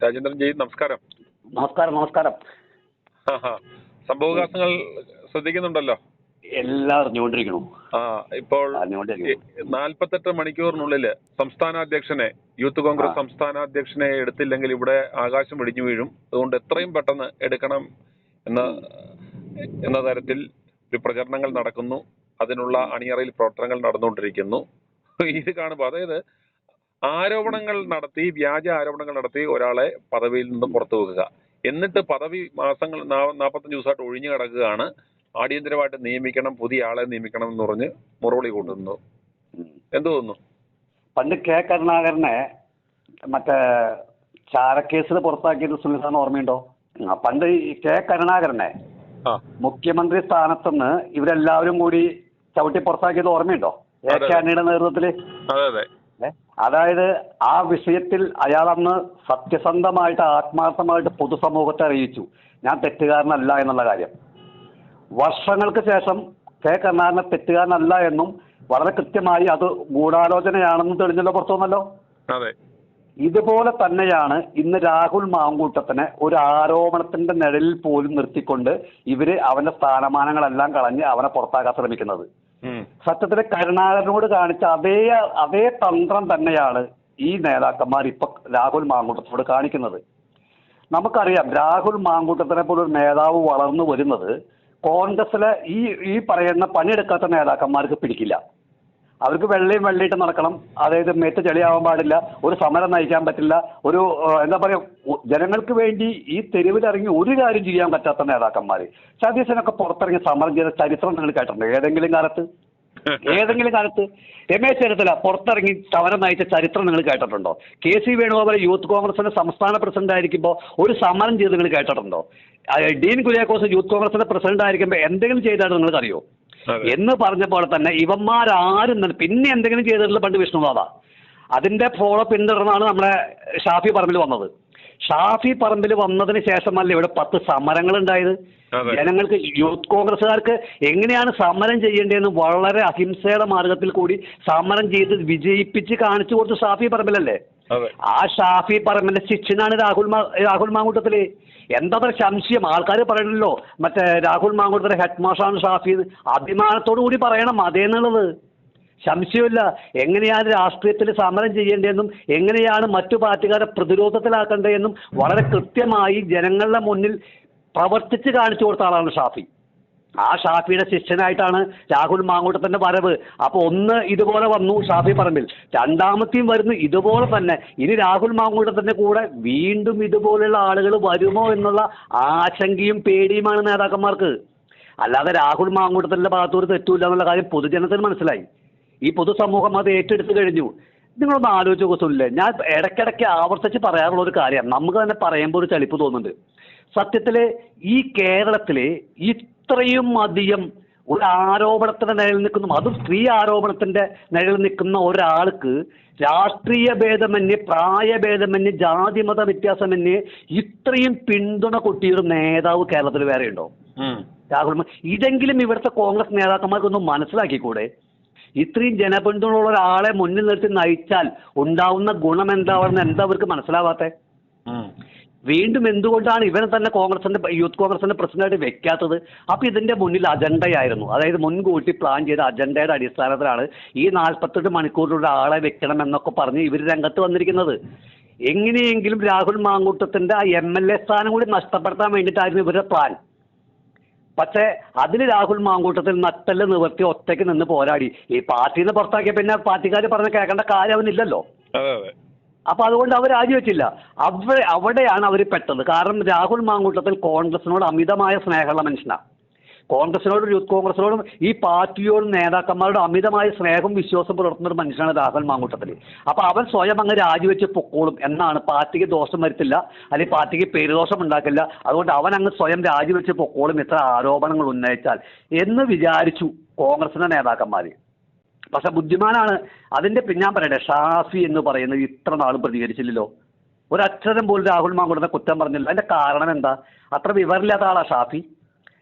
Rajendran G, നമസ്കാരം. നമസ്കാരം. നമസ്കാരം. സംഭവവികാസങ്ങൾ ശ്രദ്ധിക്കുന്നുണ്ടല്ലോ? എല്ലാം അറിഞ്ഞുകൊണ്ടിരിക്കണു. ഇപ്പോൾ 48 മണിക്കൂറിനുള്ളിൽ സംസ്ഥാനാധ്യക്ഷനെ, യൂത്ത് കോൺഗ്രസ് സംസ്ഥാനാധ്യക്ഷനെ എടുത്തില്ലെങ്കിൽ ഇവിടെ ആകാശം ഇടിഞ്ഞു വീഴും. അതുകൊണ്ട് എത്രയും പെട്ടെന്ന് എടുക്കണം എന്ന തരത്തിൽ ഒരു പ്രചരണങ്ങൾ നടക്കുന്നു. അതിനുള്ള അണിയറയിൽ പ്രവർത്തനങ്ങൾ നടന്നുകൊണ്ടിരിക്കുന്നു. ഇത് കാണുമ്പോൾ, അതായത് ആരോപണങ്ങൾ നടത്തി, വ്യാജ ആരോപണങ്ങൾ നടത്തി ഒരാളെ പദവിയിൽ നിന്ന് പുറത്തു വെക്കുക, എന്നിട്ട് പദവി മാസങ്ങൾ 45 ദിവസമായിട്ട് ഒഴിഞ്ഞു കിടക്കുകയാണ്. അടിയന്തരമായിട്ട് നിയമിക്കണം, പുതിയ ആളെ നിയമിക്കണം എന്ന് പറഞ്ഞ് മുറവിളി കൂട്ടുന്നു. എന്തു തോന്നുന്നു? പണ്ട് കെ കരുണാകരനെ മറ്റേ ചാരക്കേസിൽ പുറത്താക്കിയത് സുനിൽ ഓർമ്മയുണ്ടോ? പണ്ട് ഈ കെ കരുണാകരനെ മുഖ്യമന്ത്രി സ്ഥാനത്തുനിന്ന് ഇവരെല്ലാവരും കൂടി ചവിട്ടി പുറത്താക്കിയത് ഓർമ്മയുണ്ടോ? എ കെ ആന്റണിയുടെ നേതൃത്വത്തില്. അതായത് ആ വിഷയത്തിൽ അയാൾ അന്ന് സത്യസന്ധമായിട്ട് ആത്മാർത്ഥമായിട്ട് പൊതുസമൂഹത്തെ അറിയിച്ചു, ഞാൻ തെറ്റുകാരനല്ല എന്നുള്ള കാര്യം. വർഷങ്ങൾക്ക് ശേഷം കെ കരുണാകരനെ തെറ്റുകാരനല്ല എന്നും വളരെ കൃത്യമായി അത് ഗൂഢാലോചനയാണെന്നും തെളിഞ്ഞല്ലോ, പുറത്തു വന്നല്ലോ. ഇതുപോലെ തന്നെയാണ് ഇന്ന് രാഹുൽ മാങ്കൂട്ടത്തിനെ ഒരു ആരോപണത്തിന്റെ നിഴലിൽ പോലും നിർത്തിക്കൊണ്ട് ഇവര് അവന്റെ സ്ഥാനമാനങ്ങളെല്ലാം കളഞ്ഞ് അവനെ പുറത്താക്കാൻ ശ്രമിക്കുന്നത്. സത്യത്തിൽ കരുണാകരനോട് കാണിച്ച അതേ തന്ത്രം തന്നെയാണ് ഈ നേതാക്കന്മാർ ഇപ്പൊ രാഹുൽ മാങ്കൂട്ടത്തിനോട് കാണിക്കുന്നത്. നമുക്കറിയാം, രാഹുൽ മാങ്കൂട്ടത്തിനെ പോലൊരു നേതാവ് വളർന്നു വരുന്നത് കോൺഗ്രസിലെ ഈ പറയുന്ന പണിയെടുക്കാത്ത നേതാക്കന്മാർക്ക് പിടിക്കില്ല. അവർക്ക് വെള്ളിയിട്ട് നടക്കണം, അതായത് മേത്ത് ചെളിയാവാൻ പാടില്ല, ഒരു സമരം നയിക്കാൻ പറ്റില്ല, ഒരു എന്താ പറയാ, ജനങ്ങൾക്ക് വേണ്ടി ഈ തെരുവിലിറങ്ങി ഒരു കാര്യം ചെയ്യാൻ പറ്റാത്ത നേതാക്കന്മാർ. സതീശനൊക്കെ പുറത്തിറങ്ങി സമരം ചെയ്ത ചരിത്രം നിങ്ങൾ കേട്ടിട്ടുണ്ടോ? ഏതെങ്കിലും കാലത്ത് രമേശ് ചെന്നിത്തല പുറത്തിറങ്ങി സമരം നയിച്ച ചരിത്രം നിങ്ങൾ കേട്ടിട്ടുണ്ടോ? കെ സി വേണുഗോപാൽ യൂത്ത് കോൺഗ്രസിന്റെ സംസ്ഥാന പ്രസിഡന്റ് ആയിരിക്കുമ്പോൾ ഒരു സമരം ചെയ്ത് നിങ്ങൾ കേട്ടിട്ടുണ്ടോ? ഡീൻ കുര്യാക്കോസ് യൂത്ത് കോൺഗ്രസിന്റെ പ്രസിഡന്റ് ആയിരിക്കുമ്പോൾ എന്തെങ്കിലും ചെയ്തായിട്ട് നിങ്ങൾക്കറിയോ? എന്ന് പറഞ്ഞ പോലെ തന്നെ ഇവന്മാരാരും പിന്നെ എന്തെങ്കിലും ചെയ്തിട്ടുള്ള പണ്ട് വിഷ്ണുനാഥ. അതിന്റെ ഫോളോ പിന്തുടർന്നാണ് നമ്മളെ ഷാഫി പറമ്പിൽ വന്നത്. ഷാഫി പറമ്പിൽ വന്നതിന് ശേഷമല്ല ഇവിടെ 10 സമരങ്ങൾ ഉണ്ടായത്. ജനങ്ങൾക്ക്, യൂത്ത് കോൺഗ്രസ്സുകാർക്ക് എങ്ങനെയാണ് സമരം ചെയ്യേണ്ടതെന്ന് വളരെ അഹിംസയുടെ മാർഗത്തിൽ കൂടി സമരം ചെയ്ത് വിജയിപ്പിച്ച് കാണിച്ചു കൊടുത്ത ഷാഫി പറമ്പിലല്ലേ? ആ ഷാഫി പറമ്പിന്റെ ശിഷ്യനാണ് രാഹുൽ മാങ്കൂട്ടത്തില്. എന്താ പറയുക, സംശയം ആൾക്കാർ പറയണല്ലോ മറ്റേ രാഹുൽ മാങ്കൂട്ടത്തിലെ ഹെഡ് മാഷാണ് ഷാഫി. അഭിമാനത്തോടു കൂടി പറയണം അതേന്നുള്ളത്, സംശയമില്ല. എങ്ങനെയാണ് രാഷ്ട്രീയത്തിൽ സമരം ചെയ്യേണ്ടതെന്നും എങ്ങനെയാണ് മറ്റു പാർട്ടിക്കാരെ പ്രതിരോധത്തിലാക്കേണ്ടതെന്നും വളരെ കൃത്യമായി ജനങ്ങളുടെ മുന്നിൽ പ്രവർത്തിച്ച് കാണിച്ചു കൊടുത്ത ആളാണ് ഷാഫി. ആ ഷാഫിയുടെ ശിഷ്യനായിട്ടാണ് രാഹുൽ മാങ്കൂട്ടത്തിന്റെ വരവ്. അപ്പോൾ ഒന്ന് ഇതുപോലെ വന്നു ഷാഫി പറമ്പിൽ, രണ്ടാമത്തെയും വരുന്നു ഇതുപോലെ തന്നെ. ഇനി രാഹുൽ മാങ്കൂട്ടത്തിന്റെ കൂടെ വീണ്ടും ഇതുപോലെയുള്ള ആളുകൾ വരുമോ എന്നുള്ള ആശങ്കയും പേടിയുമാണ് നേതാക്കന്മാർക്ക്. അല്ലാതെ രാഹുൽ മാങ്കൂട്ടത്തിന്റെ ഭാഗത്തൊരു തെറ്റുമില്ല എന്നുള്ള കാര്യം പൊതുജനത്തിന് മനസ്സിലായി. ഈ പൊതുസമൂഹം അത് ഏറ്റെടുത്ത് കഴിഞ്ഞു. നിങ്ങളൊന്ന് ആലോചിച്ച് നോക്കുന്നില്ലേ, ഞാൻ ഇടയ്ക്കിടയ്ക്ക് ആവർത്തിച്ച് പറയാറുള്ള ഒരു കാര്യം, നമുക്ക് തന്നെ പറയുമ്പോൾ ഒരു ചലിപ്പ് തോന്നുന്നുണ്ട്. സത്യത്തിൽ ഈ കേരളത്തിൽ ഇത്രയും അധികം ഒരു ആരോപണത്തിന്റെ നിഴൽ നിൽക്കുന്നു, അതും സ്ത്രീ ആരോപണത്തിന്റെ നിഴൽ നിൽക്കുന്ന ഒരാൾക്ക് രാഷ്ട്രീയ ഭേദമന്യേ, പ്രായഭേദമന്യേ, ജാതിമത വ്യത്യാസമന്യേ ഇത്രയും പിന്തുണ കൊട്ടിയൊരു നേതാവ് കേരളത്തിൽ വേറെ ഉണ്ടോ? രാഹുൽ. ഇതെങ്കിലും ഇവിടുത്തെ കോൺഗ്രസ് നേതാക്കന്മാർക്കൊന്നും മനസ്സിലാക്കിക്കൂടെ? ഇത്രയും ജനപിന്തുണയുള്ള ഒരാളെ മുന്നിൽ നിർത്തി നയിച്ചാൽ ഉണ്ടാവുന്ന ഗുണം എന്താണെന്ന് എന്താ അവർക്ക് മനസ്സിലാവാത്തെ? വീണ്ടും എന്തുകൊണ്ടാണ് ഇവനെ തന്നെ യൂത്ത് കോൺഗ്രസിന്റെ പ്രസിഡന്റായിട്ട് വെക്കാത്തത്? അപ്പൊ ഇതിന്റെ മുന്നിൽ അജണ്ടയായിരുന്നു, അതായത് മുൻകൂട്ടി പ്ലാൻ ചെയ്ത അജണ്ടയുടെ അടിസ്ഥാനത്തിലാണ് ഈ 48 മണിക്കൂറിലുള്ള ആളെ വെക്കണം എന്നൊക്കെ പറഞ്ഞ് ഇവർ രംഗത്ത് വന്നിരിക്കുന്നത്. എങ്ങനെയെങ്കിലും രാഹുൽ മാങ്കൂട്ടത്തിന്റെ ആ MLA സ്ഥാനം കൂടി നഷ്ടപ്പെടുത്താൻ വേണ്ടിയിട്ടായിരുന്നു ഇവരുടെ പ്ലാൻ. പക്ഷേ അതിന് രാഹുൽ മാങ്കൂട്ടത്തിൽ നട്ടല് നിവർത്തി ഒറ്റയ്ക്ക് നിന്ന് പോരാടി. ഈ പാർട്ടിയിൽ നിന്ന് പുറത്താക്കിയ പിന്നെ പാർട്ടിക്കാർ പറഞ്ഞ് കേൾക്കേണ്ട കാര്യം അവനില്ലല്ലോ. അപ്പൊ അതുകൊണ്ട് അവർ രാജിവെച്ചില്ല. അവിടെയാണ് അവർ പെട്ടത്. കാരണം രാഹുൽ മാങ്കൂട്ടത്തിൽ കോൺഗ്രസിനോട് അമിതമായ സ്നേഹമുള്ള മനുഷ്യനാണ്. കോൺഗ്രസിനോടും യൂത്ത് കോൺഗ്രസിനോടും ഈ പാർട്ടിയോടും നേതാക്കന്മാരോട് അമിതമായ സ്നേഹവും വിശ്വാസം പുലർത്തുന്ന ഒരു മനുഷ്യനാണ് രാഹുൽ മാങ്കൂട്ടത്തിൽ. അപ്പൊ അവൻ സ്വയം അങ്ങ് രാജിവെച്ച് പൊക്കോളും എന്നാണ്, പാർട്ടിക്ക് ദോഷം വരുത്തില്ല, അല്ലെങ്കിൽ പാർട്ടിക്ക് പേരുദോഷം ഉണ്ടാക്കില്ല, അതുകൊണ്ട് അവൻ അങ്ങ് സ്വയം രാജിവെച്ച് പൊക്കോളും ഇത്ര ആരോപണങ്ങൾ ഉന്നയിച്ചാൽ എന്ന് വിചാരിച്ചു കോൺഗ്രസിന്റെ നേതാക്കന്മാർ. പക്ഷെ ബുദ്ധിമാനാണ്. അതിന്റെ ഞാൻ പറയട്ടെ, ഷാഫി എന്ന് പറയുന്നത് ഇത്ര നാളും പ്രതികരിച്ചില്ലല്ലോ, ഒരക്ഷരം പോലും രാഹുൽ മാങ്കൂട്ടത്തെ കുറ്റം പറഞ്ഞില്ല. അതിന്റെ കാരണം എന്താ? അത്ര വിവരമില്ലാത്ത ആളാ ഷാഫി.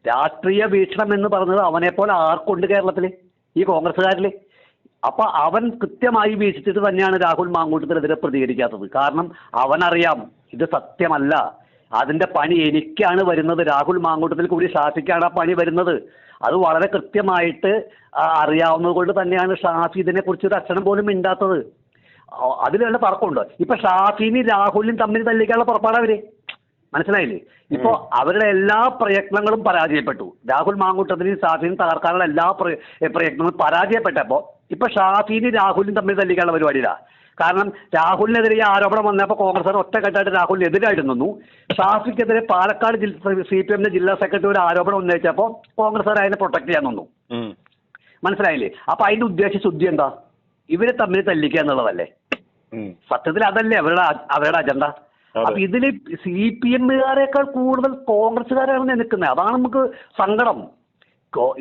രാഷ്ട്രീയ വീക്ഷണം എന്ന് പറഞ്ഞത് അവനെപ്പോലെ ആർക്കുണ്ട് കേരളത്തിൽ? ഈ കോൺഗ്രസ്സുകാരിൽ അപ്പൊ അവൻ കൃത്യമായി വീക്ഷിച്ചിട്ട് തന്നെയാണ് രാഹുൽ മാങ്കൂട്ടത്തിനെതിരെ പ്രതികരിക്കാത്തത്. കാരണം അവനറിയാം ഇത് സത്യമല്ല, അതിന്റെ പണി എനിക്കാണ് വരുന്നത്, രാഹുൽ മാങ്കൂട്ടത്തിൽ കൂടി ഷാഫിക്കാണ് ആ പണി വരുന്നത്. അത് വളരെ കൃത്യമായിട്ട് അറിയാവുന്നത് കൊണ്ട് തന്നെയാണ് ഷാഫി ഇതിനെക്കുറിച്ച് ഒരു അക്ഷരം പോലും മിണ്ടാത്തത്. അതിൽ വല്ല തർക്കമുണ്ടോ? ഇപ്പൊ ഷാഫിനും രാഹുലിനും തമ്മിൽ തല്ലിക്കാനുള്ള പുറപ്പാടാ അവര്. മനസ്സിലായില്ലേ? ഇപ്പൊ അവരുടെ എല്ലാ പ്രയത്നങ്ങളും പരാജയപ്പെട്ടു. രാഹുൽ മാങ്കൂട്ടത്തിനും ഷാഫിനും തകർക്കാനുള്ള എല്ലാ പ്രയത്നങ്ങളും പരാജയപ്പെട്ടപ്പോ ഇപ്പൊ ഷാഫിനും രാഹുലിനും തമ്മിൽ തല്ലിക്കാനുള്ള പരിപാടിയില്ല. കാരണം രാഹുലിനെതിരെ ഈ ആരോപണം വന്നപ്പോൾ കോൺഗ്രസ് ഒറ്റക്കെട്ടായിട്ട് രാഹുലിന് എതിരായിട്ട് നിന്നു. ഷാഫിക്കെതിരെ പാലക്കാട് CPM ജില്ലാ സെക്രട്ടറി ഒരു ആരോപണം ഉന്നയിച്ചപ്പോൾ കോൺഗ്രസ് അതിനെ പ്രൊട്ടക്ട് ചെയ്യാൻ നിന്നു. മനസ്സിലായില്ലേ? അപ്പൊ അതിന്റെ ഉദ്ദേശശുദ്ധി എന്താ? ഇവരെ തമ്മിൽ തല്ലിക്കുക എന്നുള്ളതല്ലേ? സത്യത്തിൽ അതല്ലേ അവരുടെ അജണ്ട. അപ്പൊ ഇതില് CPMകാരേക്കാൾ കൂടുതൽ കോൺഗ്രസ്സുകാരാണ് നിൽക്കുന്നത്. അതാണ് നമുക്ക് സങ്കടം.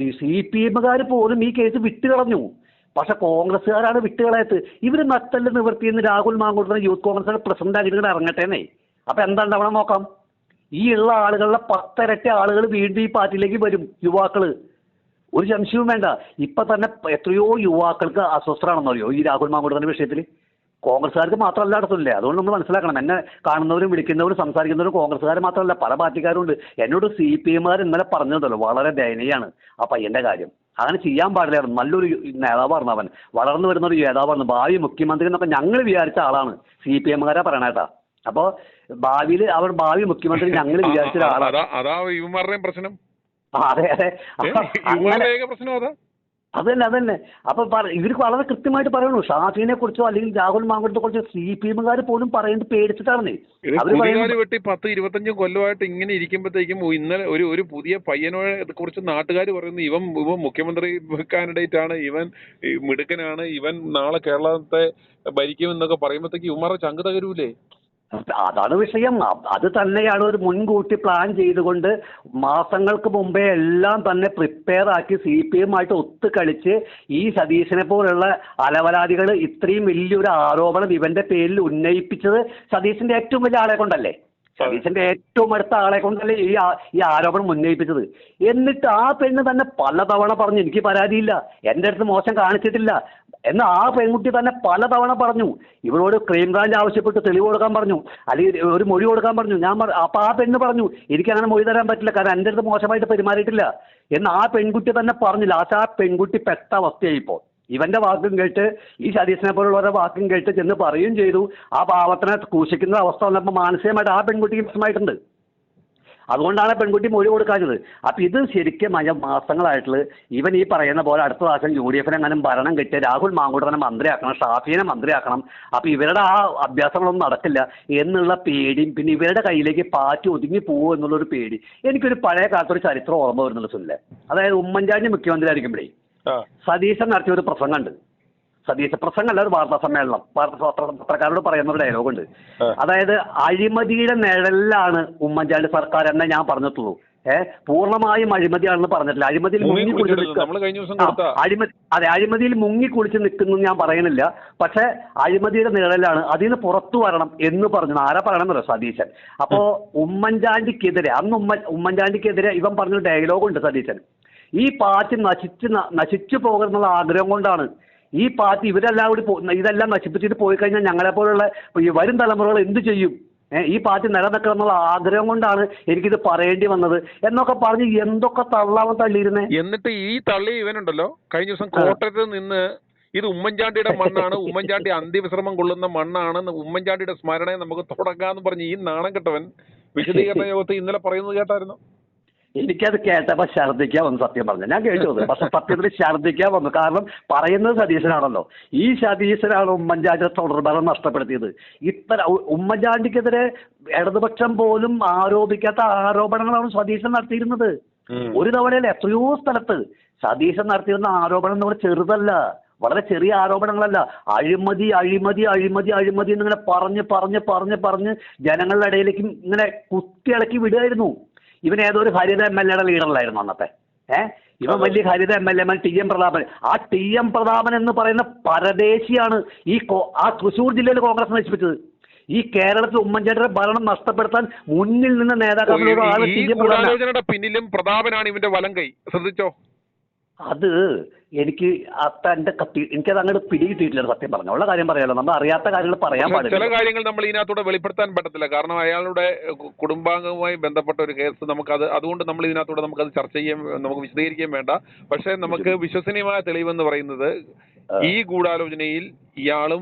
ഈ CPMകാർ പോലും ഈ കേസ് വിട്ടുകളഞ്ഞു, പക്ഷെ കോൺഗ്രസ്സുകാരാണ് വിട്ടുകളയത്ത്. ഇവര് നട്ടല് നിവർത്തിയെന്ന് രാഹുൽ മാങ്കൂട്ടത്തിന് യൂത്ത് കോൺഗ്രസിന്റെ പ്രസിഡന്റ് ആയിട്ട് ഇറങ്ങട്ടേന്നേ. അപ്പൊ എന്താ ഉണ്ടാവണ നോക്കാം. ഈ ഉള്ള ആളുകളുടെ 10 ഇരട്ടി ആളുകൾ വീണ്ടും ഈ പാർട്ടിയിലേക്ക് വരും, യുവാക്കള്. ഒരു സംശയവും വേണ്ട. ഇപ്പൊ തന്നെ എത്രയോ യുവാക്കൾക്ക് അസ്വസ്ഥരാണെന്നറിയോ ഈ രാഹുൽ മാങ്കൂട്ടത്തിന്റെ വിഷയത്തിൽ? കോൺഗ്രസ്സുകാർക്ക് മാത്രമല്ല നടത്തില്ല. അതുകൊണ്ട് നമ്മൾ മനസ്സിലാക്കണം, എന്നെ കാണുന്നവരും വിളിക്കുന്നവരും സംസാരിക്കുന്നവരും കോൺഗ്രസ്സുകാർ മാത്രമല്ല, പല പാർട്ടിക്കാരും ഉണ്ട്. എന്നോട് CPMകാർ ഇന്നലെ പറഞ്ഞതല്ലോ, വളരെ ദയനീയാണ് ആ പയ്യന്റെ കാര്യം. അങ്ങനെ ചെയ്യാൻ പാടില്ലായിരുന്നു. നല്ലൊരു നേതാവാണ് അവൻ, വളർന്നു വരുന്ന ഒരു നേതാവാണ്, ഭാവി മുഖ്യമന്ത്രി എന്നൊക്കെ ഞങ്ങൾ വിചാരിച്ച ആളാണ്. CPMകാരാ പറയണേട്ടാ. അപ്പൊ ഭാവിയിൽ അവർ ഭാവി മുഖ്യമന്ത്രി ഞങ്ങൾ വിചാരിച്ച ഒരാളാണ്. പ്രശ്നം അതെ അതെ, അതന്നെ. അപ്പൊ ഇവർക്ക് വളരെ കൃത്യമായിട്ട് പറയണു, ഷാഫിനെ കുറിച്ചോ അല്ലെങ്കിൽ രാഹുൽ മാങ്കൂട്ടത്തെ കുറിച്ചോ CPMകാർ പോലും പറയുന്നത് പേടിച്ചിട്ടാണെന്നേ. വെട്ടി 10-25 കൊല്ലമായിട്ട് ഇങ്ങനെ ഇരിക്കുമ്പോഴത്തേക്കും ഇന്നലെ ഒരു പുതിയ പയ്യനെ കുറിച്ച് നാട്ടുകാർ പറയുന്നു, ഇവൻ മുഖ്യമന്ത്രി കാൻഡിഡേറ്റ് ആണ്, ഇവൻ മിടുക്കനാണ്, ഇവൻ നാളെ കേരളത്തെ ഭരിക്കുമെന്നൊക്കെ പറയുമ്പോഴത്തേക്ക് ഇവന്മാരുടെ ചങ്ക് തകരൂലേ? അതാണ് വിഷയം. അത് തന്നെയാണ് ഒരു മുൻകൂട്ടി പ്ലാൻ ചെയ്തുകൊണ്ട് മാസങ്ങൾക്ക് മുമ്പേ എല്ലാം തന്നെ പ്രിപ്പയർ ആക്കി CPMമായിട്ട് ഒത്തു കളിച്ച് ഈ സതീശനെ പോലുള്ള അലവലാദികൾ ഇത്രയും വലിയൊരു ആരോപണം ഇവന്റെ പേരിൽ ഉന്നയിപ്പിച്ചത് സതീശന്റെ ഏറ്റവും വലിയ ആളെ കൊണ്ടല്ലേ? സതീശന്റെ ഏറ്റവും അടുത്ത ആളെ കൊണ്ടല്ലേ ഈ ആരോപണം ഉന്നയിപ്പിച്ചത്. എന്നിട്ട് ആ പെണ്ണ് തന്നെ പലതവണ പറഞ്ഞു എനിക്ക് പരാതിയില്ല, എൻ്റെ അടുത്ത് മോശം കാണിച്ചിട്ടില്ല എന്ന് ആ പെൺകുട്ടി തന്നെ പലതവണ പറഞ്ഞു. ഇവരോട് ക്രൈംബ്രാഞ്ച് ആവശ്യപ്പെട്ട് തെളിവ് കൊടുക്കാൻ പറഞ്ഞു, അല്ലെങ്കിൽ ഒരു മൊഴി കൊടുക്കാൻ പറഞ്ഞു. അപ്പൊ ആ പെണ്ണ് പറഞ്ഞു എനിക്കങ്ങനെ മൊഴി തരാൻ പറ്റില്ല, കാരണം എൻ്റെ അടുത്ത് മോശമായിട്ട് പെരുമാറിയിട്ടില്ല എന്ന് ആ പെൺകുട്ടി തന്നെ പറഞ്ഞു. ലാസ്റ്റ് ആ പെൺകുട്ടി പെട്ട അവസ്ഥയായി. ഇപ്പോൾ ഇവന്റെ വാക്കും കേട്ട് ഈ സതീശനെ പോലുള്ളവരുടെ വാക്കും കേട്ട് ചെന്ന് പറയുകയും ചെയ്തു. ആ പാവത്തിനെ ക്രൂശിക്കുന്ന അവസ്ഥ വന്നപ്പോൾ മാനസികമായിട്ട് ആ പെൺകുട്ടിക്ക് പ്രശ്നമായിട്ടുണ്ട്. അതുകൊണ്ടാണ് പെൺകുട്ടി മൊഴി കൊടുക്കാഞ്ഞത്. അപ്പൊ ഇത് ശരിക്കും മാസങ്ങളായിട്ടുള്ള ഇവൻ ഈ പറയുന്ന പോലെ അടുത്ത പ്രാവശ്യം UDF എങ്ങനെ ഭരണം കിട്ടിയ രാഹുൽ മാങ്കൂട്ടത്തിനെ മന്ത്രിയാക്കണം, ഷാഫിനെ മന്ത്രിയാക്കണം. അപ്പൊ ഇവരുടെ ആ അഭ്യാസങ്ങളൊന്നും നടക്കില്ല എന്നുള്ള പേടിയും പിന്നെ ഇവരുടെ കയ്യിലേക്ക് പാറ്റി ഒതുങ്ങി പോകുമോ എന്നുള്ളൊരു പേടി. എനിക്കൊരു പഴയ കാലത്തൊരു ചരിത്രം ഓർമ്മ വരുന്നുള്ള സുല്ലേ. അതായത് ഉമ്മൻചാണ്ടി മുഖ്യമന്ത്രി ആയിരിക്കുമ്പോഴേ സതീശൻ നടത്തിയ ഒരു പ്രസംഗമുണ്ട്. സതീശ പ്രസംഗമല്ല, ഒരു വാർത്താ സമ്മേളനം, പത്രക്കാരോട് പറയുന്ന ഒരു ഡയലോഗുണ്ട്. അതായത് അഴിമതിയുടെ നിഴലിലാണ് ഉമ്മൻചാണ്ടി സർക്കാർ എന്നേ ഞാൻ പറഞ്ഞിട്ടുള്ളൂ. പൂർണ്ണമായും അഴിമതിയാണെന്ന് പറഞ്ഞിട്ടില്ല. അഴിമതിയിൽ അഴിമതിയിൽ മുങ്ങിക്കുളിച്ച് നിൽക്കുന്നു ഞാൻ പറയുന്നില്ല. പക്ഷെ അഴിമതിയുടെ നിഴലാണ്, അതിന് പുറത്തു വരണം എന്ന് പറഞ്ഞു. ആരാ പറയണമെന്നല്ലോ? സതീശൻ. അപ്പോ ഉമ്മൻചാണ്ടിക്കെതിരെ അന്ന് ഉമ്മൻചാണ്ടിക്കെതിരെ ഇവൻ പറഞ്ഞൊരു ഡയലോഗുണ്ട് സതീശൻ. ഈ പാർട്ടി നശിച്ചു പോകുന്നുള്ള ആഗ്രഹം കൊണ്ടാണ് ഈ പാർട്ടി ഇവരെല്ലാം കൂടി ഇതെല്ലാം നശിപ്പിച്ചിട്ട് പോയി കഴിഞ്ഞാൽ ഞങ്ങളെപ്പോലുള്ള ഈ വരും തലമുറകൾ എന്ത് ചെയ്യും, ഈ പാർട്ടി നിലനിൽക്കണം എന്നുള്ള ആഗ്രഹം കൊണ്ടാണ് എനിക്കിത് പറയേണ്ടി വന്നത് എന്നൊക്കെ പറഞ്ഞ് എന്തൊക്കെ തള്ളാവൻ തള്ളിയിരുന്നേ. എന്നിട്ട് ഈ തള്ളി ഇവനുണ്ടല്ലോ കഴിഞ്ഞ ദിവസം കോട്ടയത്ത് നിന്ന് ഇത് ഉമ്മൻചാണ്ടിയുടെ മണ്ണാണ്, ഉമ്മൻചാണ്ടി അന്ത്യവിശ്രമം കൊള്ളുന്ന മണ്ണാണ്, ഉമ്മൻചാണ്ടിയുടെ സ്മരണയെ നമുക്ക് തുടങ്ങാന്ന് പറഞ്ഞ് ഈ നാണം കെട്ടവൻ വിശദീകരണ യോഗത്തിൽ ഇന്നലെ പറയുന്നത് കേട്ടായിരുന്നു. എനിക്കത് കേട്ടപ്പോൾ ഛർദ്ദിക്കാൻ വന്നു, സത്യം പറഞ്ഞു. ഞാൻ കേട്ടത്, പക്ഷെ സത്യത്തിൽ ഛർദ്ദിക്കാൻ വന്നു. കാരണം പറയുന്നത് സതീശനാണല്ലോ. ഈ സതീശനാണ് ഉമ്മൻചാണ്ടിയുടെ തുടർഭരണം നഷ്ടപ്പെടുത്തിയത്. ഉമ്മൻചാണ്ടിക്കെതിരെ ഇടതുപക്ഷം പോലും ആരോപിക്കാത്ത ആരോപണങ്ങളാണ് സതീശൻ നടത്തിയിരുന്നത്. ഒരു തവണയല്ല, എത്രയോ സ്ഥലത്ത് സതീശൻ നടത്തിയിരുന്ന ആരോപണം എന്ന് പറഞ്ഞാൽ ചെറുതല്ല, വളരെ ചെറിയ ആരോപണങ്ങളല്ല. അഴിമതി അഴിമതി അഴിമതി അഴിമതി എന്നിങ്ങനെ പറഞ്ഞ് പറഞ്ഞ് പറഞ്ഞ് പറഞ്ഞ് ജനങ്ങളുടെ ഇടയിലേക്ക് ഇങ്ങനെ കുത്തിയിളക്കി വിടുകയായിരുന്നു. ഇവൻ ഏതൊരു ഹരിത MLA ലീഡറിലായിരുന്നു അന്നത്തെ. ഇവൻ വലിയ ഹരിത MLA TM പ്രതാപൻ. ആ TM പ്രതാപൻ എന്ന് പറയുന്ന പരദേശിയാണ് ആ തൃശ്ശൂർ ജില്ലയിൽ കോൺഗ്രസ് നശിപ്പിച്ചത്. ഈ കേരളത്തിൽ ഉമ്മൻചാണ്ടിയുടെ ഭരണം നഷ്ടപ്പെടുത്താൻ മുന്നിൽ നിന്ന് നേതാക്കളുടെ പിന്നിലും പ്രതാപനാണ് ഇവന്റെ വലം കൈ. ശ്രദ്ധിച്ചോ? അത് എനിക്ക് എനിക്കത് അങ്ങോട്ട് പിടികിട്ടിയിട്ടില്ല സത്യം പറഞ്ഞു. ഉള്ള കാര്യം പറയാലോ, നമ്മൾ അറിയാത്ത കാര്യങ്ങൾ പറയാൻ ചില പാടില്ല. കാര്യങ്ങൾ നമ്മൾ ഇതിനകത്തൂടെ വെളിപ്പെടുത്താൻ പറ്റത്തില്ല. കാരണം അയാളുടെ കുടുംബാംഗവുമായി ബന്ധപ്പെട്ട ഒരു കേസ് അതുകൊണ്ട് നമ്മൾ ഇതിനകത്തൂടെ നമുക്കത് ചർച്ച ചെയ്യാൻ, നമുക്ക് വിശദീകരിക്കാൻ വേണ്ട. പക്ഷെ നമുക്ക് വിശ്വസനീയമായ തെളിവെന്ന് പറയുന്നത് ഈ ഗൂഢാലോചനയിൽ ഇയാളും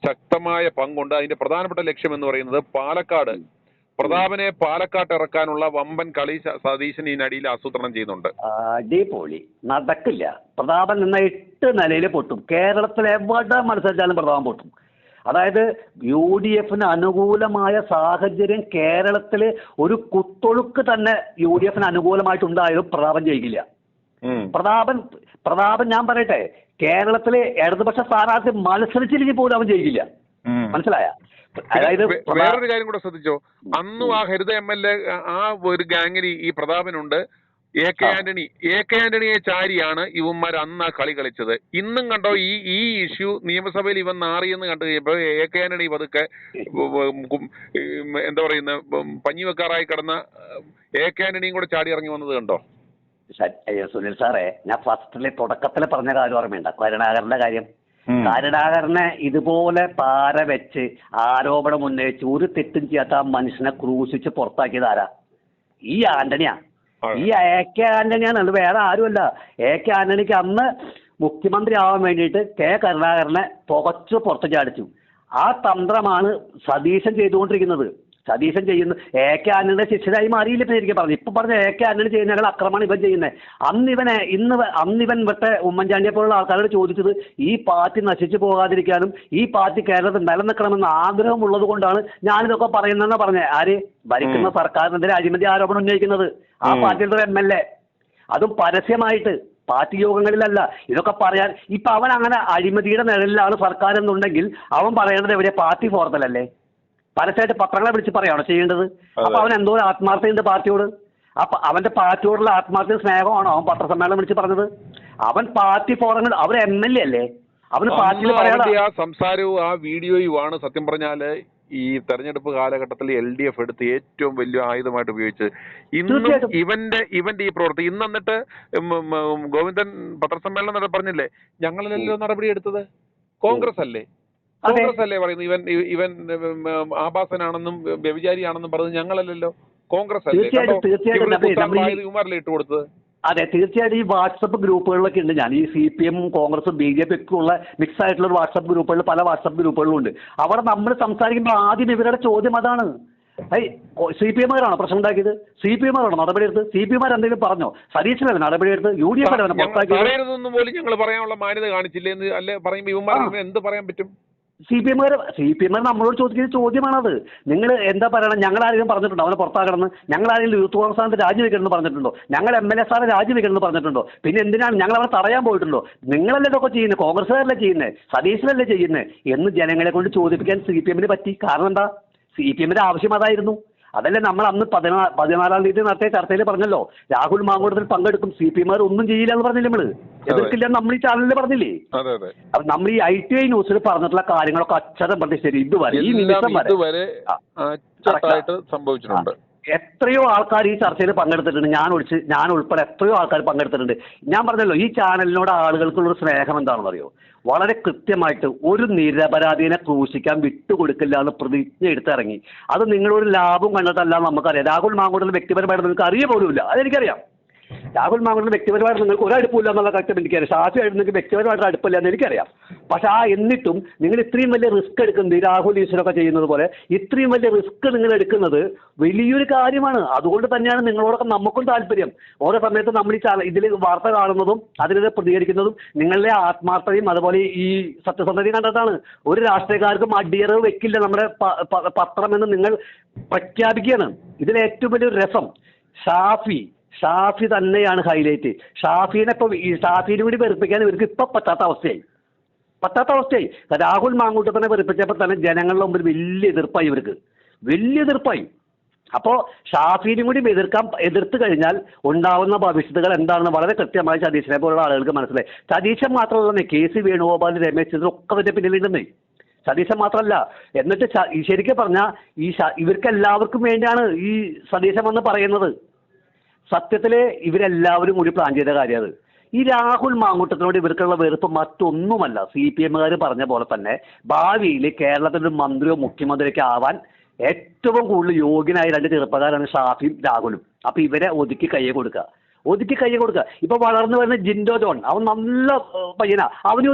ശക്തമായ പങ്കുണ്ട്. അതിന്റെ പ്രധാനപ്പെട്ട ലക്ഷ്യം എന്ന് പറയുന്നത് പാലക്കാട് പ്രതാപനെ പാലക്കാട്ട് ഇറക്കാനുള്ള വമ്പൻ കളി സതീശൻ ഈ നടിയിൽ ആസൂത്രണം ചെയ്യുന്നുണ്ട്. അടിപൊളി. നടക്കില്ല. പ്രതാപൻ എന്ന 8 നിലയിൽ പൊട്ടും. കേരളത്തിൽ എവിടെ മത്സരിച്ചാലും പ്രതാപൻ പൊട്ടും. അതായത് UDF അനുകൂലമായ സാഹചര്യം കേരളത്തിൽ ഒരു കുത്തൊഴുക്ക് തന്നെ UDF അനുകൂലമായിട്ടുണ്ടായാലും പ്രതാപൻ ജയിക്കില്ല. പ്രതാപൻ ഞാൻ പറയട്ടെ, കേരളത്തിലെ ഇടതുപക്ഷ സ്ഥാനാർത്ഥി മത്സരിച്ചില്ലെങ്കിൽ പോലും അവൻ ജയിക്കില്ല. മനസ്സിലായ? അതായത് വേറൊരു കാര്യം കൂടെ ശ്രദ്ധിച്ചോ, അന്നും ആ ഹരിത MLA ആ ഒരു ഗാങ്ങിൽ ഈ പ്രതാപനുണ്ട്. AK ആന്റണിയെ ചാരിയാണ് ഇവന്മാർ അന്ന് ആ കളി കളിച്ചത്. ഇന്നും കണ്ടോ ഈ ഇഷ്യൂ നിയമസഭയിൽ ഇവൻ നാറിയെന്ന് കണ്ടു കഴിയുമ്പോൾ AK ആന്റണി പതുക്കെ എന്താ പറയുന്ന പഞ്ഞി വെക്കാറായി കിടന്ന AK ആന്റണിയും കൂടെ ചാടി ഇറങ്ങി വന്നത് കണ്ടോ? സുനിൽ സാറേ, ഞാൻ തുടക്കത്തിലെ പറഞ്ഞ കാര്യം ഓർമ്മയുണ്ട? കരുണാകരന്റെ കാര്യം. കരുണാകരനെ ഇതുപോലെ പാര വെച്ച് ആരോപണം ഉന്നയിച്ച് ഒരു തെറ്റും ചെയ്യാത്ത ആ മനുഷ്യനെ ക്രൂശിച്ച് പുറത്താക്കിയത് ആരാ? ഈ ആന്റണിയാ. ഈ AK ആന്റണിയാണ്, അത് വേറെ ആരുമല്ല. AK ആന്റണിക്ക് അന്ന് മുഖ്യമന്ത്രി ആവാൻ വേണ്ടിയിട്ട് കരുണാകരനെ പുകച്ചു പുറത്തു ചാടിച്ചു. ആ തന്ത്രമാണ് സതീശൻ ചെയ്തുകൊണ്ടിരിക്കുന്നത്. സതീശൻ ചെയ്യുന്നു. AK ആന്റണിയുടെ ശിഷ്യരായി മാറിയില്ല. ഇപ്പം എനിക്ക് പറഞ്ഞു. ഇപ്പം പറഞ്ഞ AK ആന്റണി ചെയ്യുന്നതിനുള്ള അക്രമമാണ് ഇവൻ ചെയ്യുന്നത്. അന്നിവൻ ഉമ്മൻചാണ്ടിയെ പോലുള്ള ആൾക്കാരോട് ചോദിച്ചത് ഈ പാർട്ടി നശിച്ചു പോകാതിരിക്കാനും ഈ പാർട്ടി കേരളത്തിൽ നിലനിൽക്കണമെന്ന ആഗ്രഹമുള്ളത് കൊണ്ടാണ് ഞാനിതൊക്കെ പറയുന്നതെന്ന് പറഞ്ഞത്. ആര്? ഭരിക്കുന്ന സർക്കാരിനെതിരെ അഴിമതി ആരോപണം ഉന്നയിക്കുന്നത് ആ പാർട്ടിയുടെ ഒരു MLA, അതും പരസ്യമായിട്ട്, പാർട്ടി യോഗങ്ങളിലല്ല. ഇതൊക്കെ പറയാൻ ഇപ്പൊ അവൻ അങ്ങനെ അഴിമതിയുടെ നിഴലിലാണ് സർക്കാർ എന്നുണ്ടെങ്കിൽ അവൻ പറയേണ്ടത് എവിടെ? പാർട്ടി ഫോറത്തിലല്ലേ? പരസ്യമായിട്ട് പത്രങ്ങളെ വിളിച്ച് പറയാണോ ചെയ്യേണ്ടത്? അപ്പൊ അവൻ എന്തോ ഒരു ആത്മാർത്ഥതയുണ്ട് പാർട്ടിയോട്. അപ്പൊ അവന്റെ പാർട്ടിയോടുള്ള ആത്മാർത്ഥ സ്നേഹമാണോ അവൻ പത്രസമ്മേളനം വിളിച്ച് പറഞ്ഞത്? അവൻ പാർട്ടി ഫോറങ്ങൾ, അവർ MLA അല്ലേ? അവന് പാർട്ടിയിൽ പറയാൻ ആ സംസാരവും ആ വീഡിയോയുമാണ് സത്യം പറഞ്ഞാല് ഈ തെരഞ്ഞെടുപ്പ് കാലഘട്ടത്തിൽ LDF എടുത്ത് ഏറ്റവും വലിയ ആയുധമായിട്ട് ഉപയോഗിച്ചത്. ഇന്നും ഇവന്റെ ഈ പ്രവൃത്തി ഇന്ന് എന്നിട്ട് ഗോവിന്ദൻ പത്രസമ്മേളനം പറഞ്ഞില്ലേ, ഞങ്ങളിലല്ലോ നടപടി എടുത്തത്, കോൺഗ്രസ് അല്ലേ പറയുന്നത്. ഇവൻ ആഭാസനാണെന്നും വ്യഭിചാരിയാണെന്നും പറഞ്ഞത് ഞങ്ങളല്ലല്ലോ, കോൺഗ്രസ് അല്ലേ ഇവന്മാരല്ലേ ഇട്ട് കൊടുത്തത്? അതെ, തീർച്ചയായിട്ടും. ഈ വാട്സപ്പ് ഗ്രൂപ്പുകളിലൊക്കെ ഉണ്ട്. ഞാൻ ഈ CPM കോൺഗ്രസും BJP ഒക്കെ ഉള്ള മിക്സ് ആയിട്ടുള്ള വാട്സപ്പ് ഗ്രൂപ്പുകളിൽ പല വാട്സപ്പ് ഗ്രൂപ്പുകളും ഉണ്ട്. അവിടെ നമ്മൾ സംസാരിക്കുമ്പോൾ ആദ്യം ഇവരുടെ ചോദ്യം അതാണ്. CPM-കാരാണോ പ്രശ്നം ഉണ്ടാക്കിയത്? CPM-കാരാണോ നടപടിയെടുത്ത്? CPM-മാർ എന്തെങ്കിലും പറഞ്ഞോ? സതീശനല്ലേ നടപടിയെടുത്ത്? UDF അല്ലേ പുറത്താക്കിയത്? പോലും ഞങ്ങൾ പറയാനുള്ള മാന്യത കാണിച്ചില്ലേ എന്ന് അല്ലെ പറയുമ്പോൾ ഇവന്മാർ എന്ത് പറയാൻ പറ്റും? CPM-മാർ നമ്മളോട് ചോദിക്കുന്ന ചോദ്യമാണത്. നിങ്ങൾ എന്താ പറയണം? ഞങ്ങൾ ആരെങ്കിലും പറഞ്ഞിട്ടുണ്ടോ അവനെ പുറത്താക്കണമെന്ന്? ഞങ്ങൾ ആരെങ്കിലും യൂത്ത് കോൺഗ്രസ് സ്ഥാനത്ത് രാജിവെക്കണമെന്ന് പറഞ്ഞിട്ടുണ്ടോ? ഞങ്ങൾ MLA സ്ഥാനം രാജിവെക്കണമെന്ന് പറഞ്ഞിട്ടുണ്ടോ? പിന്നെ എന്തിനാണ് ഞങ്ങൾ അവരെ തടയാൻ പോയിട്ടുണ്ടോ? നിങ്ങളല്ലേ ഇതൊക്കെ ചെയ്യുന്നത്? കോൺഗ്രസ്സുകാരല്ലേ ചെയ്യുന്നത്? സതീശനല്ലേ ചെയ്യുന്നത് എന്ന് ജനങ്ങളെ കൊണ്ട് ചോദിപ്പിക്കാൻ CPM-ന് പറ്റി. കാരണം എന്താ? CPM-ന്റെ ആവശ്യം അതായിരുന്നു. അതല്ലേ നമ്മൾ അന്ന് 14-ാം തീയതി നടത്തിയ ചർച്ചയിൽ പറഞ്ഞല്ലോ, രാഹുൽ മാങ്കൂട്ടത്തിൽ പങ്കെടുക്കും, CPM-മാർ ഒന്നും ചെയ്യില്ല എന്ന് പറഞ്ഞില്ലേ? നമ്മള് എതിർക്കില്ല നമ്മൾ ഈ ചാനലിൽ പറഞ്ഞില്ലേ? അപ്പൊ നമ്മൾ ഈ ITI ന്യൂസിൽ പറഞ്ഞിട്ടുള്ള കാര്യങ്ങളൊക്കെ അക്ഷരം പ്രതി ശരി ഇതുവരെ ഈ നിമിഷം വരെ സംഭവിച്ചിട്ടുണ്ട്. എത്രയോ ആൾക്കാർ ഈ ചർച്ചയിൽ പങ്കെടുത്തിട്ടുണ്ട്. ഞാൻ ഉൾപ്പെടെ എത്രയോ ആൾക്കാർ പങ്കെടുത്തിട്ടുണ്ട്. ഞാൻ പറഞ്ഞല്ലോ, ഈ ചാനലിനോട് ആളുകൾക്കുള്ളൊരു സ്നേഹം എന്താണെന്ന് അറിയോ? വളരെ കൃത്യമായിട്ട് ഒരു നിരപരാധിനെ ക്രൂശിക്കാൻ വിട്ടുകൊടുക്കില്ല എന്ന് പ്രതിജ്ഞ എടുത്തിറങ്ങി. അത് നിങ്ങളൊരു ലാഭം കണ്ടിട്ടല്ല നമുക്കറിയാം. രാഹുൽ മാങ്കൂട്ടത്തിൽ വ്യക്തിപരമായിട്ട് നിങ്ങൾക്ക് അറിയ പോലുമില്ല, അതെനിക്കറിയാം. രാഹുൽ മാങ്കൂട്ടത്തിൽ വ്യക്തിപരമായിട്ട് നിങ്ങൾക്ക് ഒരു അടുപ്പില്ല എന്നുള്ള കാര്യം എനിക്കറിയാം. ഷാഫിയായിട്ട് നിങ്ങൾക്ക് വ്യക്തിപരമായിട്ട് അടുപ്പില്ല എന്ന് എനിക്കറിയാം. പക്ഷെ എന്നിട്ടും നിങ്ങൾ ഇത്രയും വലിയ റിസ്ക് എടുക്കുന്നത്, രാഹുൽ ഈശ്വരൊക്കെ ചെയ്യുന്നത് പോലെ ഇത്രയും വലിയ റിസ്ക് നിങ്ങൾ എടുക്കുന്നത് വലിയൊരു കാര്യമാണ്. അതുകൊണ്ട് തന്നെയാണ് നിങ്ങളോടൊക്കെ നമുക്കും താല്പര്യം. ഓരോ സമയത്ത് നമ്മൾ ഇതിൽ വാർത്ത കാണുന്നതും അതിനെതിരെ പ്രതികരിക്കുന്നതും നിങ്ങളുടെ ആത്മാർത്ഥതയും അതുപോലെ ഈ സത്യസന്ധതയും കണ്ടിട്ടാണ്. ഒരു രാഷ്ട്രീയക്കാർക്കും അടിയറവ് വെക്കില്ല നമ്മുടെ പത്രമെന്ന് നിങ്ങൾ പ്രഖ്യാപിക്കുകയാണ്. ഇതിൽ ഏറ്റവും വലിയൊരു രസം ഷാഫി തന്നെയാണ് ഹൈലൈറ്റ്. ഷാഫിനെ കൂടി വെറുപ്പിക്കാൻ ഇവർക്ക് ഇപ്പൊ പറ്റാത്ത അവസ്ഥയായി. രാഹുൽ മാങ്കൂട്ടത്തിനെ വെറുപ്പിച്ചപ്പോൾ തന്നെ ജനങ്ങളുടെ മുമ്പിൽ വലിയ എതിർപ്പായി. അപ്പോൾ ഷാഫിനും കൂടി എതിർത്ത് കഴിഞ്ഞാൽ ഉണ്ടാവുന്ന ഭവിഷ്യത്തുകൾ എന്താണെന്ന് വളരെ കൃത്യമായി സതീശനെ പോലുള്ള ആളുകൾക്ക് മനസ്സിലായി. സതീശൻ മാത്രമല്ല, KC വേണുഗോപാൽ, രമേശ് ചെന്നിത്തല ഒക്കെ പിന്നിലുണ്ടെന്നേ. സതീശൻ മാത്രമല്ല. എന്നിട്ട് ശരിക്കും പറഞ്ഞാൽ ഇവർക്ക് എല്ലാവർക്കും വേണ്ടിയാണ് ഈ സതീശൻ വന്ന് പറയുന്നത്. സത്യത്തിൽ ഇവരെല്ലാവരും കൂടി പ്ലാൻ ചെയ്ത കാര്യം അത്. ഈ രാഹുൽ മാങ്കൂട്ടത്തിനോട് ഇവർക്കുള്ള വെറുപ്പ് മറ്റൊന്നുമല്ല. CPM-കാർ പറഞ്ഞ പോലെ തന്നെ ഭാവിയിൽ കേരളത്തിൻ്റെ ഒരു മന്ത്രിയോ മുഖ്യമന്ത്രിയൊക്കെ ആവാൻ ഏറ്റവും കൂടുതൽ യോഗ്യനായ 2 ചെറുപ്പക്കാരാണ് ഷാഫിയും രാഹുലും. അപ്പൊ ഇവരെ ഒതുക്കി കയ്യെ കൊടുക്കുക. ഇപ്പൊ വളർന്നു വരുന്ന ജിൻഡോ ജോൺ, അവൻ നല്ല പയ്യനാ, അവനെ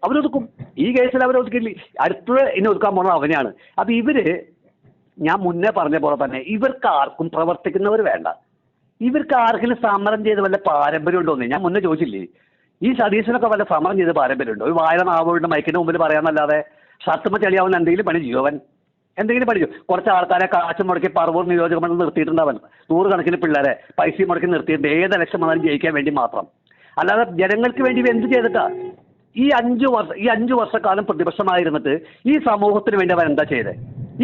അവരൊതുക്കും. ഈ കേസിൽ അവരെ ഒതുക്കില്ല. അടുത്തത് ഇനി ഒതുക്കാൻ പോകുന്നത് അവനെയാണ്. അപ്പൊ ഇവര്, ഞാൻ മുന്നേ പറഞ്ഞ പോലെ തന്നെ, ഇവർക്ക് ആർക്കും പ്രവർത്തിക്കുന്നവർ വേണ്ട. ഇവർക്ക് ആർക്കെങ്കിലും സമരം ചെയ്ത് വല്ല പാരമ്പര്യം ഉണ്ടോന്നേ ഞാൻ മുന്നേ ചോദിച്ചില്ലേ? ഈ സതീശനൊക്കെ വല്ല സമരം ചെയ്ത് പാരമ്പര്യമുണ്ടോ? ഒരു വായന നാവുകളുടെ മൈക്കിന്റെ മുമ്പിൽ പറയാന്നല്ലാതെ ഷർട്ടുമ്മ ചെളിയാവുന്ന എന്തെങ്കിലും പണി ചെയ്യും അവൻ? എന്തെങ്കിലും പണി ചെയ്യും? കുറച്ച് ആൾക്കാരെ കാശ് മുടക്കി പറവൂർ നിയോജക മണ്ഡലം നിർത്തിയിട്ടുണ്ടാവൻ, 100 കണക്കിന് പിള്ളേരെ പൈസ മുടക്കി നിർത്തിയിട്ട് ഏത് ഇലക്ഷൻ വന്നാലും ജയിക്കാൻ വേണ്ടി മാത്രം. അല്ലാതെ ജനങ്ങൾക്ക് വേണ്ടി എന്ത് ചെയ്തിട്ടാ? ഈ 5 വർഷക്കാലം പ്രതിപക്ഷമായിരുന്നിട്ട് ഈ സമൂഹത്തിന് വേണ്ടി അവൻ എന്താ ചെയ്തേ?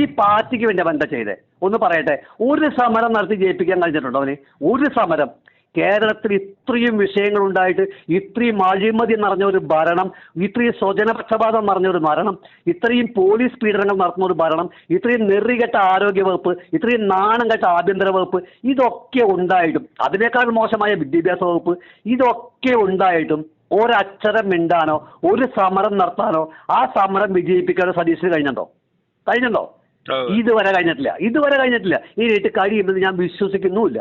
ഈ പാർട്ടിക്ക് വേണ്ടി അവൻ എന്താ ചെയ്തേ? ഒന്ന് പറയട്ടെ. ഒരു സമരം നടത്തി ജയിപ്പിക്കാൻ കഴിഞ്ഞിട്ടുണ്ടോ അവന്? ഒരു സമരം? കേരളത്തിൽ ഇത്രയും വിഷയങ്ങളുണ്ടായിട്ട്, ഇത്രയും അഴിമതി നിറഞ്ഞ ഒരു ഭരണം, ഇത്രയും സ്വജനപക്ഷപാതം നിറഞ്ഞ ഒരു ഭരണം, ഇത്രയും പോലീസ് പീഡനങ്ങൾ നടത്തുന്ന ഒരു ഭരണം, ഇത്രയും നെറികെട്ട ആരോഗ്യ വകുപ്പ്, ഇത്രയും നാണം കെട്ട ആഭ്യന്തര വകുപ്പ്, ഇതൊക്കെ ഉണ്ടായിട്ടും, അതിനേക്കാൾ മോശമായ വിദ്യാഭ്യാസ വകുപ്പ്, ഇതൊക്കെ ഉണ്ടായിട്ടും ഒരക്ഷരം മിണ്ടാനോ ഒരു സമരം നടത്താനോ ആ സമരം വിജയിപ്പിക്കാനോ സതീശന് കഴിഞ്ഞിട്ടുണ്ടോ? ഇതുവരെ കഴിഞ്ഞിട്ടില്ല. ഇനിയിട്ട് കഴിയുമെന്ന് ഞാൻ വിശ്വസിക്കുന്നുമില്ല.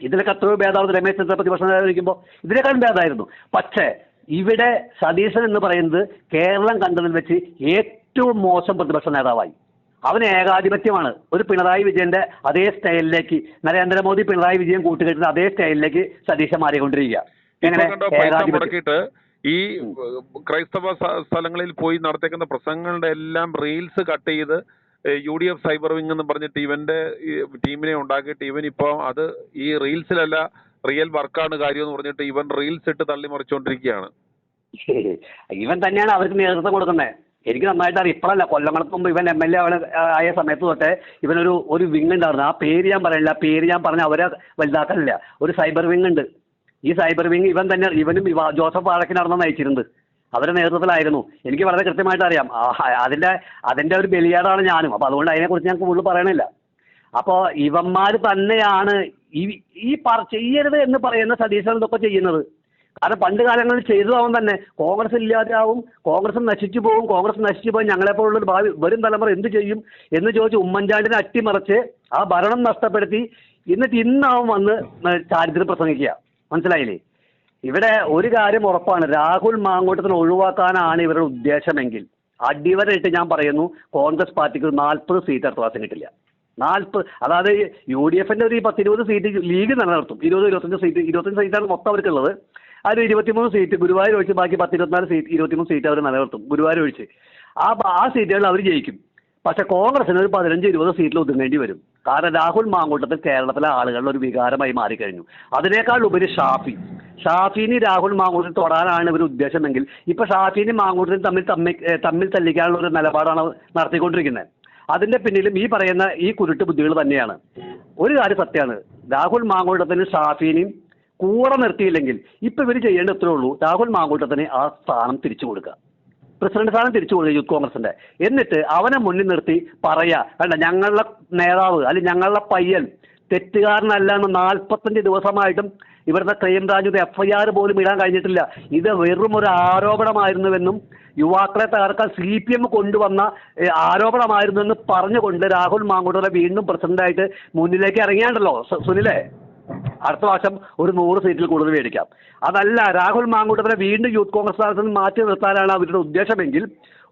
ഇതിലൊക്കെ എത്രയോ ഭേദമായിരുന്നു രമേശ് ചെന്നിത്തല പ്രതിപക്ഷ നേതാവായിരിക്കുമ്പോൾ, ഇതിനേക്കാളും ഭേദമായിരുന്നു. പക്ഷേ ഇവിടെ സതീശൻ എന്ന് പറയുന്നത് കേരളം കണ്ടതിൽ വെച്ച് ഏറ്റവും മോശം പ്രതിപക്ഷ നേതാവായി. അവന് ഏകാധിപത്യമാണ്. ഒരു പിണറായി വിജയന്റെ അതേ സ്റ്റൈലിലേക്ക്, നരേന്ദ്രമോദി പിണറായി വിജയൻ കൂട്ടുകെട്ടുന്ന അതേ സ്റ്റൈലിലേക്ക് സതീശൻ മാറിക്കൊണ്ടിരിക്കുക. മുടക്കിയിട്ട് ഈ ക്രൈസ്തവ സ്ഥലങ്ങളിൽ പോയി നടത്തേക്കുന്ന പ്രസംഗങ്ങളുടെ എല്ലാം റീൽസ് കട്ട് ചെയ്ത് UDF സൈബർ വിങ് എന്ന് പറഞ്ഞിട്ട് ഇവന്റെ ടീമിനെ ഉണ്ടാക്കിയിട്ട് ഇവൻ ഇപ്പോൾ അത് ഈ റീൽസിലല്ല റിയൽ വർക്കാണ് കാര്യം എന്ന് പറഞ്ഞിട്ട് ഇവൻ റീൽസ് ഇട്ട് തള്ളിമറിച്ചുകൊണ്ടിരിക്കുകയാണ്. ഇവൻ തന്നെയാണ് അവർക്ക് നേതൃത്വം കൊടുക്കുന്നത്. എനിക്ക് നന്നായിട്ട് അറിയാം. ഇപ്പോഴല്ല, കൊല്ലങ്ങൾക്ക് മുമ്പ് ഇവൻ MLA ആയ സമയത്ത് തൊട്ടേ ഇവനൊരു വിങ് ഉണ്ടായിരുന്നു. ആ പേര് ഞാൻ പറയില്ല. പേര് ഞാൻ പറഞ്ഞ അവരെ വലുതാക്കാനില്ല. ഒരു സൈബർ വിങ് ഉണ്ട്. ഈ സൈബർ വിങ് ഇവനും ജോസഫ് വാഴക്കിനാണെന്ന് നയിച്ചിരുന്നത്. അവരുടെ നേതൃത്വത്തിലായിരുന്നു. എനിക്ക് വളരെ കൃത്യമായിട്ട് അറിയാം. അതിന്റെ ഒരു ബലിയാടാണ് ഞാനും. അപ്പോൾ അതുകൊണ്ട് അതിനെക്കുറിച്ച് ഞാൻ കൂടുതൽ പറയണില്ല. അപ്പോൾ ഇവന്മാർ തന്നെയാണ് ഈ ചെയ്യരുത് എന്ന് പറയുന്ന സതീശൻ ഇതൊക്കെ ചെയ്യുന്നത്. കാരണം പണ്ട് കാലങ്ങളിൽ ചെയ്തതാവും തന്നെ. കോൺഗ്രസ് ഇല്ലാതെയാവും, കോൺഗ്രസ് നശിച്ചു പോകും, ഞങ്ങളെപ്പോലുള്ളൊരു ഭാവി വരും തലമുറ എന്ത് ചെയ്യും എന്ന് ചോദിച്ച് ഉമ്മൻചാണ്ടിനെ അട്ടിമറിച്ച് ആ ഭരണം നഷ്ടപ്പെടുത്തി എന്നിട്ട് ഇന്നാവും വന്ന് ചാരിത്രം പ്രസംഗിക്കുക. മനസ്സിലായില്ലേ? ഇവിടെ ഒരു കാര്യം ഉറപ്പാണ്. രാഹുൽ മാങ്കൂട്ടത്തിനെ ഒഴിവാക്കാനാണ് ഇവരുടെ ഉദ്ദേശമെങ്കിൽ അടിവരയിട്ട് ഞാൻ പറയുന്നു, കോൺഗ്രസ് പാർട്ടിക്ക് 40 സീറ്റ് അടുത്ത പ്രാവശ്യം കിട്ടില്ല. 40, അതായത് UDFന്റെ ഒരു 10-20 സീറ്റ് ലീഗ് നിലനിർത്തും. 25 സീറ്റാണ് മൊത്തം അവർക്കുള്ളത്. അതിൽ 23 സീറ്റ് ഗുരുവായൂർ ഒഴിച്ച് ബാക്കി 10-24 സീറ്റ് 23 സീറ്റ് അവർ നിലനിർത്തും. ഗുരുവായൂർ ഒഴിച്ച് ആ സീറ്റുകളിൽ അവർ ജയിക്കും. പക്ഷെ കോൺഗ്രസിന് ഒരു 15-20 സീറ്റിൽ ഒതുങ്ങേണ്ടി വരും. കാരണം രാഹുൽ മാങ്കൂട്ടത്തിൽ കേരളത്തിലെ ആളുകളുടെ ഒരു വികാരമായി മാറിക്കഴിഞ്ഞു. അതിനേക്കാൾ ഉപരി ഷാഫിനി രാഹുൽ മാങ്കൂട്ടത്തിൽ തൊടാനാണ് ഇവർ ഉദ്ദേശമെങ്കിൽ ഇപ്പൊ ഷാഫിനി മാങ്കൂട്ടത്തിൽ തമ്മിൽ തല്ലിക്കാനുള്ള ഒരു നിലപാടാണ് നടത്തിക്കൊണ്ടിരിക്കുന്നത്. അതിന്റെ പിന്നിലും ഈ പറയുന്ന ഈ കുരുട്ട് ബുദ്ധികൾ തന്നെയാണ്. ഒരു കാര്യം സത്യമാണ്, രാഹുൽ മാങ്കൂട്ടത്തിനും ഷാഫിനെയും കൂടെ നിർത്തിയില്ലെങ്കിൽ ഇപ്പൊ ഇവർ ചെയ്യേണ്ട ഇത്രേ ഉള്ളൂ, രാഹുൽ മാങ്കൂട്ടത്തിന് ആ സ്ഥാനം തിരിച്ചു കൊടുക്കുക, പ്രസിഡന്റ് സ്ഥാനം തിരിച്ചു കൊടുക്കുക യൂത്ത് കോൺഗ്രസിന്റെ. എന്നിട്ട് അവനെ മുന്നിൽ നിർത്തി പറയാ, കണ്ട ഞങ്ങളുടെ നേതാവ് അല്ലെങ്കിൽ ഞങ്ങളുടെ പയ്യൻ തെറ്റുകാരനല്ല എന്ന് 45 ദിവസമായിട്ടും ഇവരുടെ ക്രൈംബ്രാഞ്ച് FIR പോലും ഇടാൻ കഴിഞ്ഞിട്ടില്ല. ഇത് വെറും ഒരു ആരോപണമായിരുന്നുവെന്നും യുവാക്കളെ തകർക്കാൻ CPM കൊണ്ടുവന്ന ആരോപണമായിരുന്നുവെന്ന് പറഞ്ഞുകൊണ്ട് രാഹുൽ മാങ്കൂട്ടത്തിനെ വീണ്ടും പ്രസിഡന്റായിട്ട് മുന്നിലേക്ക് ഇറങ്ങിയാണ്ടല്ലോ സുനിലെ, അടുത്ത വർഷം ഒരു 100 സീറ്റിൽ കൂടുതൽ മേടിക്കാം. അതല്ല, രാഹുൽ മാങ്കൂട്ടത്തിനെ വീണ്ടും യൂത്ത് കോൺഗ്രസ് സ്ഥാനത്ത് നിന്ന് മാറ്റി നിർത്താനാണ് അവരുടെ ഉദ്ദേശമെങ്കിൽ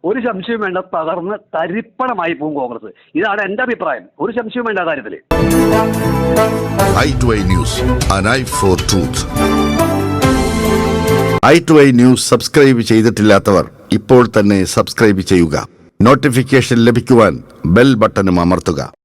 ഒരു സംശയവും വേണ്ട, തകർന്ന് തരിപ്പണമായി പോകും കോൺഗ്രസ്. ഇതാണ് എൻ്റെ അഭിപ്രായം. ഒരു സംശയവും വേണ്ട കാര്യത്തിൽ. i2i News, an eye for truth. i2i News subscribe ചെയ്തിട്ടില്ലാത്തവർ ഇപ്പോൾ തന്നെ സബ്സ്ക്രൈബ് ചെയ്യുക. നോട്ടിഫിക്കേഷൻ ലഭിക്കുവാൻ ബെൽ ബട്ടണും അമർത്തുക.